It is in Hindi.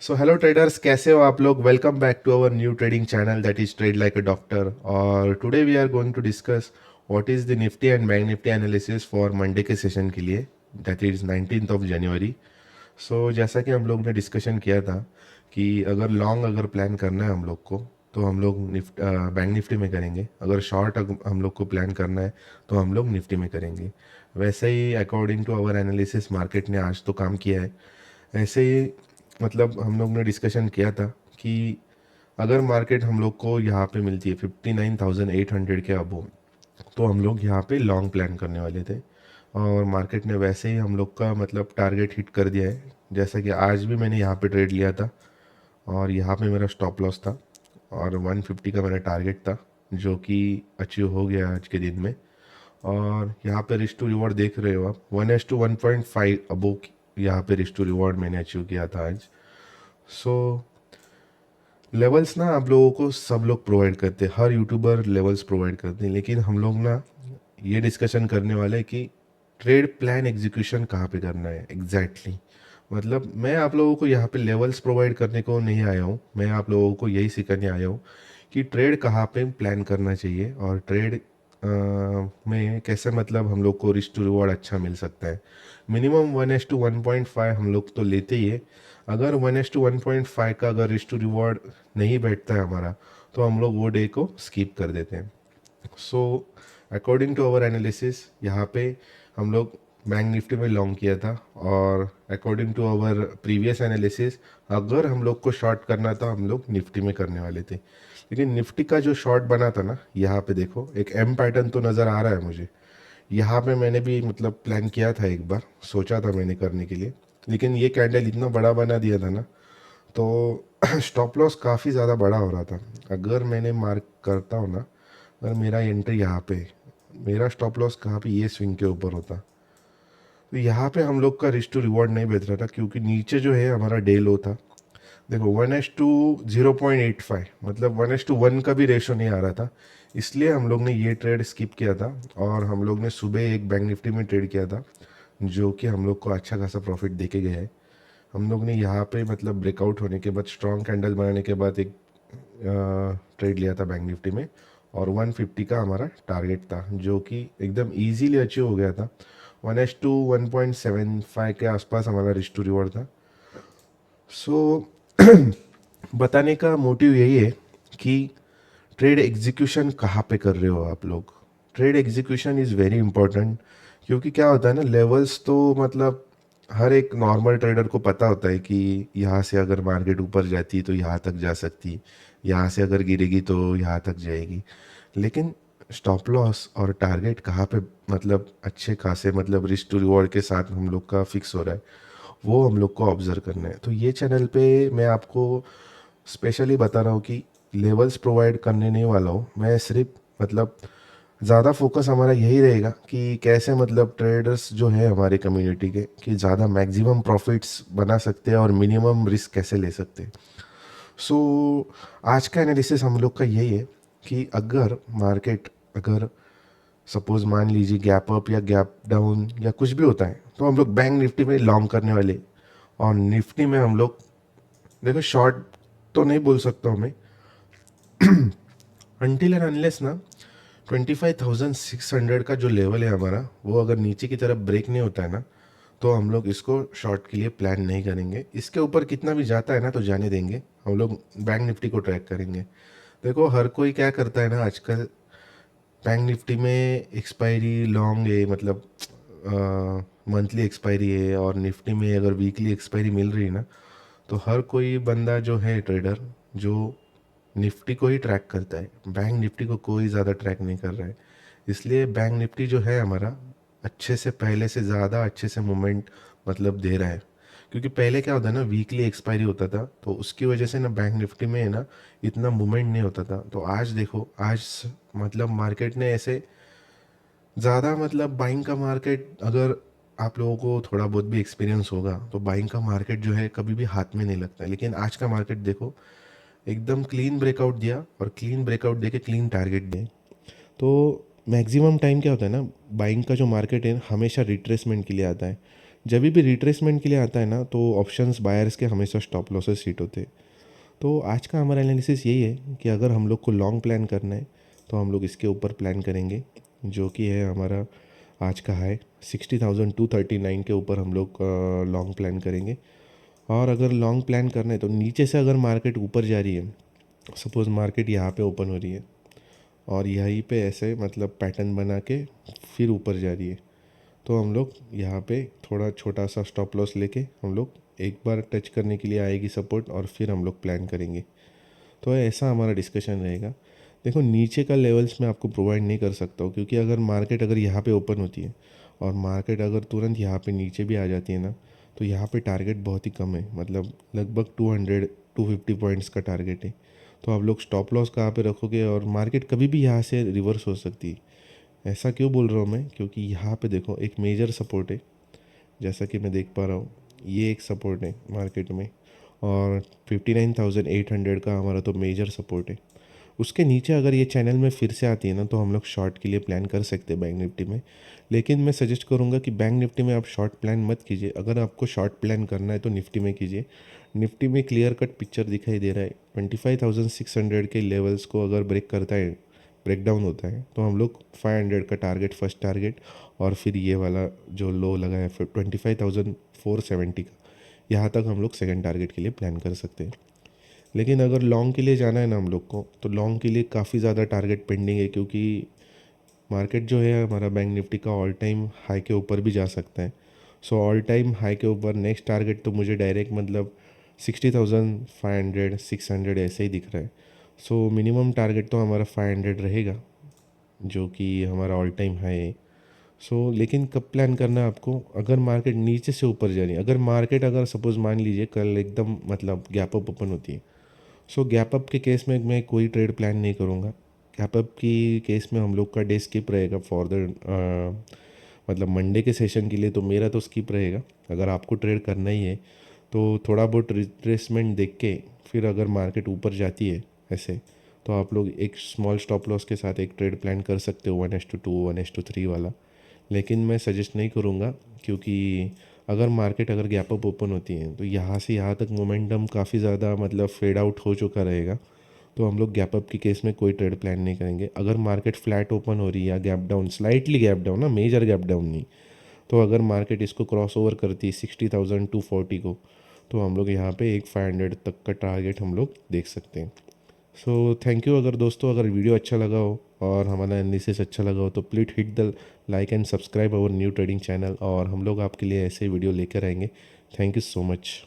सो हेलो ट्रेडर्स, कैसे हो आप लोग। Welcome back to our new trading channel that is trade like a doctor. और today we are going to discuss what is the Nifty and bank Nifty analysis for Monday के सेशन के लिए, that is 19th of January. So जैसा कि हम लोग ने डिस्कशन किया था कि अगर लॉन्ग अगर प्लान करना है हम लोग को, तो हम लोग बैंक निफ्टी में करेंगे। अगर शॉर्ट हम लोग को प्लान करना है तो हम लोग निफ्टी में करेंगे। वैसे ही according to our analysis market ने आज तो काम किया है। ऐसे ही हम लोग ने डिस्कशन किया था कि अगर मार्केट हम लोग को यहाँ पे मिलती है 59,800 के अबो, तो हम लोग यहाँ पे लॉन्ग प्लान करने वाले थे। और मार्केट ने वैसे ही हम लोग का टारगेट हिट कर दिया है। जैसा कि आज भी मैंने यहाँ पे ट्रेड लिया था और यहाँ पे मेरा स्टॉप लॉस था और 150 का मेरा टारगेट था, जो कि अचीव हो गया आज के दिन में। और यहाँ पे रिस्क टू रिवॉर्ड देख रहे हो आप, 1:1.5 अबो यहाँ पे रिस्क टू रिवॉर्ड मैंने अचीव किया था आज। सो लेवल्स ना आप लोगों को सब लोग प्रोवाइड करते हैं, हर यूट्यूबर लेवल्स प्रोवाइड करते हैं, लेकिन हम लोग ना ये डिस्कशन करने वाले हैं कि ट्रेड प्लान एग्जीक्यूशन कहाँ पे करना है एग्जैक्टली मैं आप लोगों को यहाँ पे लेवल्स प्रोवाइड करने को नहीं आया हूँ। मैं आप लोगों को यही सिखाने आया हूँ कि ट्रेड कहाँ पे प्लान करना चाहिए और ट्रेड में कैसे हम लोग को रिस्क टू रिवॉर्ड अच्छा मिल सकता है। मिनिमम 1:1.5 हम लोग तो लेते ही है। अगर 1:1.5 का अगर रिस्क टू रिवॉर्ड नहीं बैठता है हमारा, तो हम लोग वो डे को स्किप कर देते हैं। So according to our analysis यहाँ पे हम लोग बैंक निफ्टी में लॉन्ग किया था। और according to our previous analysis अगर हम लोग को शॉर्ट करना था हम लोग निफ्टी में करने वाले थे। लेकिन निफ्टी का जो शॉर्ट बना था ना, यहाँ पे देखो एक एम पैटर्न तो नज़र आ रहा है मुझे। यहाँ पे मैंने भी प्लान किया था, एक बार सोचा था मैंने करने के लिए, लेकिन ये कैंडल इतना बड़ा बना दिया था ना, तो स्टॉप लॉस काफ़ी ज़्यादा बड़ा हो रहा था। अगर मैंने मार्क करता हूँ ना, अगर मेरा एंट्री यहाँ पे, मेरा स्टॉप लॉस कहाँ पे, ये स्विंग के ऊपर होता, तो यहाँ पे हम लोग का रिस्क टू रिवॉर्ड नहीं बेच रहा था, क्योंकि नीचे जो है हमारा डे लो था। देखो 1:0.85, 1:1 का भी रेशो नहीं आ रहा था। इसलिए हम लोग ने ये ट्रेड स्किप किया था। और हम लोग ने सुबह एक बैंक निफ्टी में ट्रेड किया था, जो कि हम लोग को अच्छा खासा प्रॉफिट दे के गया है। हम लोग ने यहाँ पे ब्रेकआउट होने के बाद, स्ट्रॉन्ग कैंडल बनाने के बाद एक ट्रेड लिया था बैंक निफ्टी में। और 150 का हमारा टारगेट था, जो कि एकदम इजीली अचीव हो गया था। 1:1.75 के आसपास हमारा रिस्क टू रिवॉर्ड था। सो बताने का मोटिव यही है कि ट्रेड एग्जीक्यूशन कहाँ पे कर रहे हो आप लोग। Trade execution is very important, क्योंकि क्या होता है ना, लेवल्स तो हर एक नॉर्मल ट्रेडर को पता होता है कि यहाँ से अगर मार्केट ऊपर जाती है तो यहाँ तक जा सकती, यहाँ से अगर गिरेगी तो यहाँ तक जाएगी। लेकिन स्टॉप लॉस और टारगेट कहाँ पे अच्छे खासे रिस्क टू रिवॉर्ड के साथ हम लोग का फिक्स हो रहा है, वो हम लोग को ऑब्जर्व करना है। तो ये चैनल पे मैं आपको स्पेशली बता रहा हूँ कि लेवल्स प्रोवाइड करने नहीं वाला हूँ मैं। सिर्फ ज़्यादा फोकस हमारा यही रहेगा कि कैसे ट्रेडर्स जो है हमारे कम्युनिटी के, कि ज़्यादा मैक्सिमम प्रॉफिट्स बना सकते हैं और मिनिमम रिस्क कैसे ले सकते हैं। सो आज का एनालिसिस हम लोग का यही है कि अगर मार्केट, अगर सपोज मान लीजिए गैप अप या गैप डाउन या कुछ भी होता है, तो हम लोग बैंक निफ्टी में लॉन्ग करने वाले। और निफ्टी में हम लोग, देखो शॉर्ट तो नहीं बोल सकता हूँ मैं, अनटिल एंड अनलेस ना 25,600 का जो लेवल है हमारा, वो अगर नीचे की तरफ ब्रेक नहीं होता है ना, तो हम लोग इसको शॉर्ट के लिए प्लान नहीं करेंगे। इसके ऊपर कितना भी जाता है ना तो जाने देंगे, हम लोग बैंक निफ्टी को ट्रैक करेंगे। देखो हर कोई क्या करता है ना आजकल, बैंक निफ्टी में एक्सपायरी लॉन्ग है, मंथली एक्सपायरी है, और निफ्टी में अगर वीकली एक्सपायरी मिल रही है ना, तो हर कोई बंदा जो है ट्रेडर, जो निफ्टी को ही ट्रैक करता है, बैंक निफ्टी को कोई ज़्यादा ट्रैक नहीं कर रहा है। इसलिए बैंक निफ्टी जो है हमारा अच्छे से, पहले से ज़्यादा अच्छे से मूवमेंट दे रहा है। क्योंकि पहले क्या होता है ना, वीकली एक्सपायरी होता था, तो उसकी वजह से ना बैंक निफ्टी में है ना इतना मूवमेंट नहीं होता था। तो आज देखो, आज मार्केट ने ऐसे ज़्यादा बाइंग का मार्केट, अगर आप लोगों को थोड़ा बहुत भी एक्सपीरियंस होगा तो बाइंग का मार्केट जो है कभी भी हाथ में नहीं लगता है। लेकिन आज का मार्केट देखो, एकदम क्लीन ब्रेकआउट दिया, और क्लीन ब्रेकआउट दे के क्लीन टारगेट दिए। तो मैक्सिमम टाइम क्या होता है ना, बाइंग का जो मार्केट है हमेशा रिट्रेसमेंट के लिए आता है। जब भी रिट्रेसमेंट के लिए आता है ना, तो ऑप्शंस बायर्स के हमेशा स्टॉप लॉसेस हिट होते हैं। तो आज का हमारा एनालिसिस यही है कि अगर हम लोग को लॉन्ग प्लान करना है तो हम लोग इसके ऊपर प्लान करेंगे, जो कि है हमारा आज का हाई 60,239 के ऊपर हम लोग लॉन्ग प्लान करेंगे। और अगर लॉन्ग प्लान करना है तो नीचे से अगर मार्केट ऊपर जा रही है, सपोज़ मार्केट यहाँ पे ओपन हो रही है और यहीं पे ऐसे मतलब पैटर्न बना के फिर ऊपर जा रही है, तो हम लोग यहाँ पे थोड़ा छोटा सा स्टॉप लॉस लेके हम लोग एक बार टच करने के लिए आएगी सपोर्ट और फिर हम लोग प्लान करेंगे। तो ऐसा हमारा डिस्कशन रहेगा। देखो, नीचे का लेवल्स मैं आपको प्रोवाइड नहीं कर सकता हूँ, क्योंकि अगर मार्केट अगर यहाँ पे ओपन होती है और मार्केट अगर तुरंत यहाँ पे नीचे भी आ जाती है ना, तो यहाँ पे टारगेट बहुत ही कम है, मतलब लगभग 250 पॉइंट्स का टारगेट है। तो आप लोग स्टॉप लॉस कहाँ पे रखोगे, और मार्केट कभी भी यहाँ से रिवर्स हो सकती है। ऐसा क्यों बोल रहा हूँ मैं, क्योंकि यहाँ पे देखो एक मेजर सपोर्ट है, जैसा कि मैं देख पा रहा हूँ ये एक सपोर्ट है मार्केट में, और 59,800 का हमारा तो मेजर सपोर्ट है। उसके नीचे अगर ये चैनल में फिर से आती है ना, तो हम लोग शॉर्ट के लिए प्लान कर सकते हैं बैंक निफ्टी में। लेकिन मैं सजेस्ट करूँगा कि बैंक निफ्टी में आप शॉर्ट प्लान मत कीजिए। अगर आपको शॉर्ट प्लान करना है तो निफ्टी में कीजिए। निफ्टी में क्लियर कट पिक्चर दिखाई दे रहा है। 25,600 के लेवल्स को अगर ब्रेक करता है, ब्रेक डाउन होता है, तो हम लोग 500 का टारगेट, फर्स्ट टारगेट, और फिर ये वाला जो लो लगा है फिर 25,470 का, यहाँ तक हम लोग सेकंड टारगेट के लिए प्लान कर सकते हैं। लेकिन अगर लॉन्ग के लिए जाना है ना हम लोग को, तो लॉन्ग के लिए काफ़ी ज़्यादा टारगेट पेंडिंग है, क्योंकि मार्केट जो है हमारा बैंक निफ्टी का ऑल टाइम हाई के ऊपर भी जा सकता है। सो ऑल टाइम हाई के ऊपर नेक्स्ट टारगेट तो मुझे डायरेक्ट मतलब 60,500 600 ऐसे ही दिख रहा है। सो मिनिमम टारगेट तो हमारा 500 रहेगा, जो कि हमारा ऑल टाइम हाई है। लेकिन कब प्लान करना है आपको, अगर मार्केट नीचे से ऊपर जा रही है। अगर मार्केट अगर सपोज़ मान लीजिए कल एकदम मतलब गैप अप ओपन होती है, गैप अप के केस में मैं कोई ट्रेड प्लान नहीं करूँगा। गैप अप की केस में हम लोग का डे स्किप रहेगा फॉर द मतलब मंडे के सेशन के लिए, तो मेरा तो स्किप रहेगा। अगर आपको ट्रेड करना ही है तो थोड़ा बहुत रिट्रेसमेंट देख के फिर अगर मार्केट ऊपर जाती है ऐसे, तो आप लोग एक स्मॉल स्टॉप लॉस के साथ एक ट्रेड प्लान कर सकते हो, 1:2 1:3 वाला। लेकिन मैं सजेस्ट नहीं करूँगा, क्योंकि अगर मार्केट अगर गैप अप ओपन होती है तो यहाँ से यहाँ तक मोमेंटम काफ़ी ज़्यादा मतलब फेड आउट हो चुका रहेगा। तो हम लोग गैप अप के केस में कोई ट्रेड प्लान नहीं करेंगे। अगर मार्केट फ्लैट ओपन हो रही है या gap down, slightly gap down ना, मेजर गैप डाउन नहीं, तो अगर मार्केट इसको क्रॉस ओवर करती है 60,240 को, तो हम लोग यहाँ पे एक 500 तक का टारगेट हम लोग देख सकते हैं। Thank you. अगर दोस्तों अगर वीडियो अच्छा लगा हो और हमारा एनालिसिस अच्छा लगा हो, तो please hit the like and subscribe our new trading channel, और हम लोग आपके लिए ऐसे वीडियो लेकर आएंगे। Thank you so much.